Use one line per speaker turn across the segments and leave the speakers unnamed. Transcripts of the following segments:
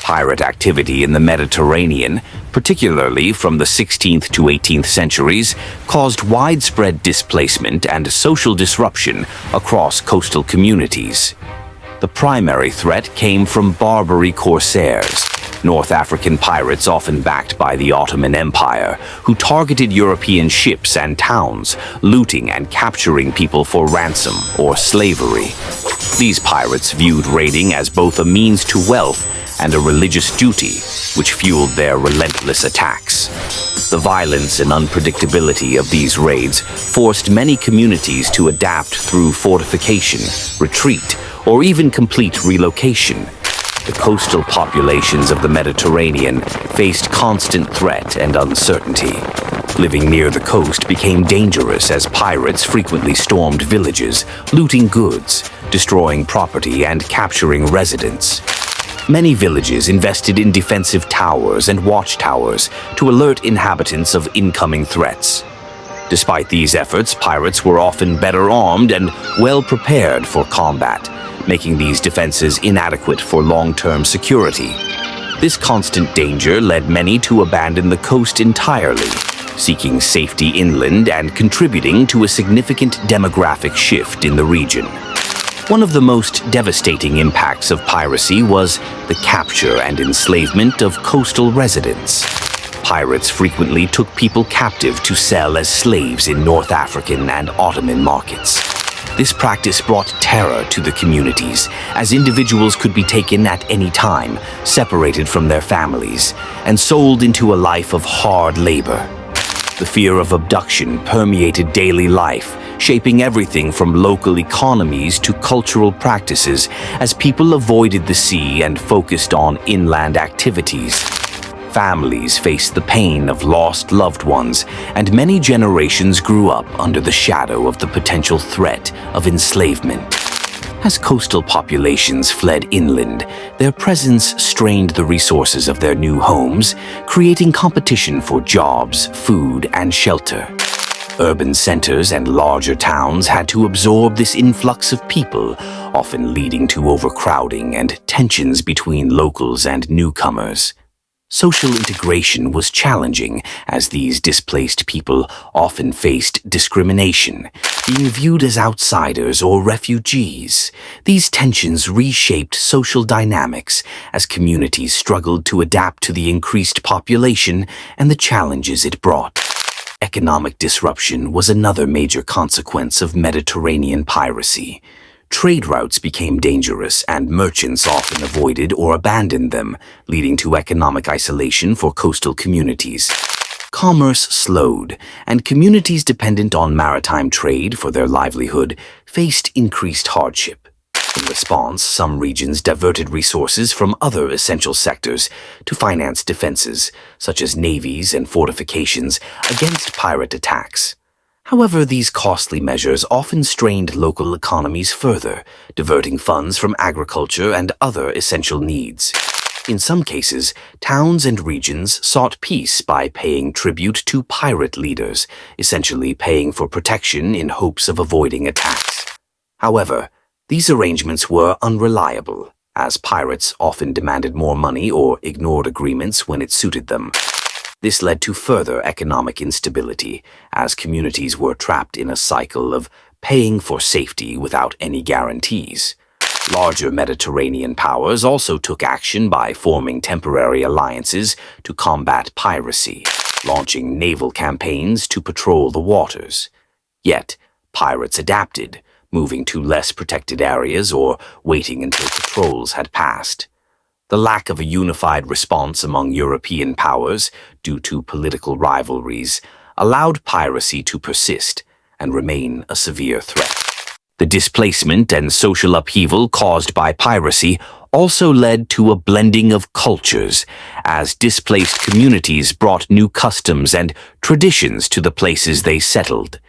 Pirate activity in the Mediterranean, particularly from the 16th to 18th centuries, caused widespread displacement and social disruption across coastal communities. The primary threat came from Barbary Corsairs, North African pirates often backed by the Ottoman Empire, who targeted European ships and towns, looting and capturing people for ransom or slavery. These pirates viewed raiding as both a means to wealth and a religious duty, which fueled their relentless attacks. The violence and unpredictability of these raids forced many communities to adapt through fortification, retreat, or even complete relocation. The coastal populations of the Mediterranean faced constant threat and uncertainty. Living near the coast became dangerous as pirates frequently stormed villages, looting goods, destroying property, and capturing residents. Many villages invested in defensive towers and watchtowers to alert inhabitants of incoming threats. Despite these efforts, pirates were often better armed and well prepared for combat, making these defenses inadequate for long-term security. This constant danger led many to abandon the coast entirely, seeking safety inland and contributing to a significant demographic shift in the region. One of the most devastating impacts of piracy was the capture and enslavement of coastal residents. Pirates frequently took people captive to sell as slaves in North African and Ottoman markets. This practice brought terror to the communities, as individuals could be taken at any time, separated from their families, and sold into a life of hard labor. The fear of abduction permeated daily life, shaping everything from local economies to cultural practices as people avoided the sea and focused on inland activities. Families faced the pain of lost loved ones, and many generations grew up under the shadow of the potential threat of enslavement. As coastal populations fled inland, their presence strained the resources of their new homes, creating competition for jobs, food, and shelter. Urban centers and larger towns had to absorb this influx of people, often leading to overcrowding and tensions between locals and newcomers. Social integration was challenging, as these displaced people often faced discrimination, being viewed as outsiders or refugees. These tensions reshaped social dynamics as communities struggled to adapt to the increased population and the challenges it brought. Economic disruption was another major consequence of Mediterranean piracy. Trade routes became dangerous, and merchants often avoided or abandoned them, leading to economic isolation for coastal communities. Commerce slowed, and communities dependent on maritime trade for their livelihood faced increased hardship. In response, some regions diverted resources from other essential sectors to finance defenses, such as navies and fortifications, against pirate attacks. However, these costly measures often strained local economies further, diverting funds from agriculture and other essential needs. In some cases, towns and regions sought peace by paying tribute to pirate leaders, essentially paying for protection in hopes of avoiding attacks. However, these arrangements were unreliable, as pirates often demanded more money or ignored agreements when it suited them. This led to further economic instability, as communities were trapped in a cycle of paying for safety without any guarantees. Larger Mediterranean powers also took action by forming temporary alliances to combat piracy, launching naval campaigns to patrol the waters. Yet, pirates adapted, moving to less protected areas or waiting until patrols had passed. The lack of a unified response among European powers, due to political rivalries, allowed piracy to persist and remain a severe threat. The displacement and social upheaval caused by piracy also led to a blending of cultures, as displaced communities brought new customs and traditions to the places they settled.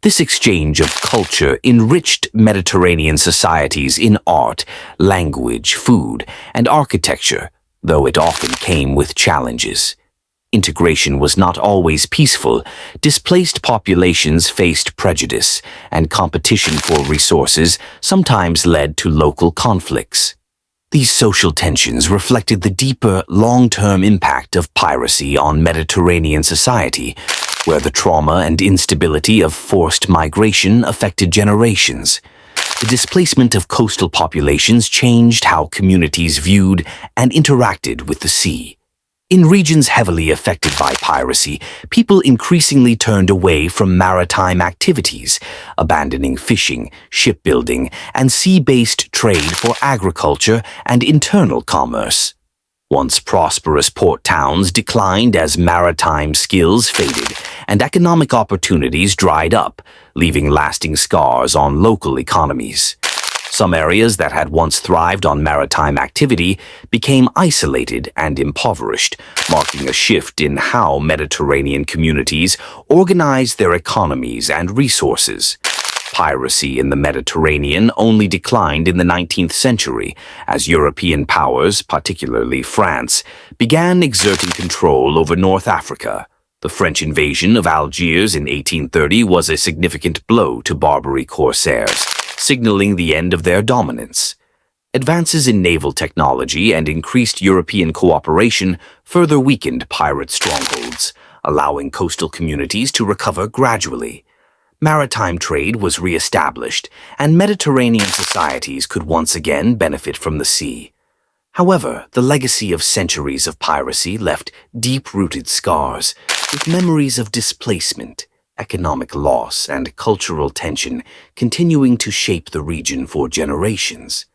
This exchange of culture enriched Mediterranean societies in art, language, food, and architecture, though it often came with challenges. Integration was not always peaceful. Displaced populations faced prejudice, and competition for resources sometimes led to local conflicts. These social tensions reflected the deeper, long-term impact of piracy on Mediterranean society, where the trauma and instability of forced migration affected generations. The displacement of coastal populations changed how communities viewed and interacted with the sea. In regions heavily affected by piracy, people increasingly turned away from maritime activities, abandoning fishing, shipbuilding, and sea-based trade for agriculture and internal commerce. Once prosperous port towns declined as maritime skills faded and economic opportunities dried up, leaving lasting scars on local economies. Some areas that had once thrived on maritime activity became isolated and impoverished, marking a shift in how Mediterranean communities organized their economies and resources. Piracy in the Mediterranean only declined in the 19th century as European powers, particularly France, began exerting control over North Africa. The French invasion of Algiers in 1830 was a significant blow to Barbary Corsairs, signaling the end of their dominance. Advances in naval technology and increased European cooperation further weakened pirate strongholds, allowing coastal communities to recover gradually. Maritime trade was re-established, and Mediterranean societies could once again benefit from the sea. However, the legacy of centuries of piracy left deep-rooted scars, with memories of displacement, economic loss, and cultural tension continuing to shape the region for generations.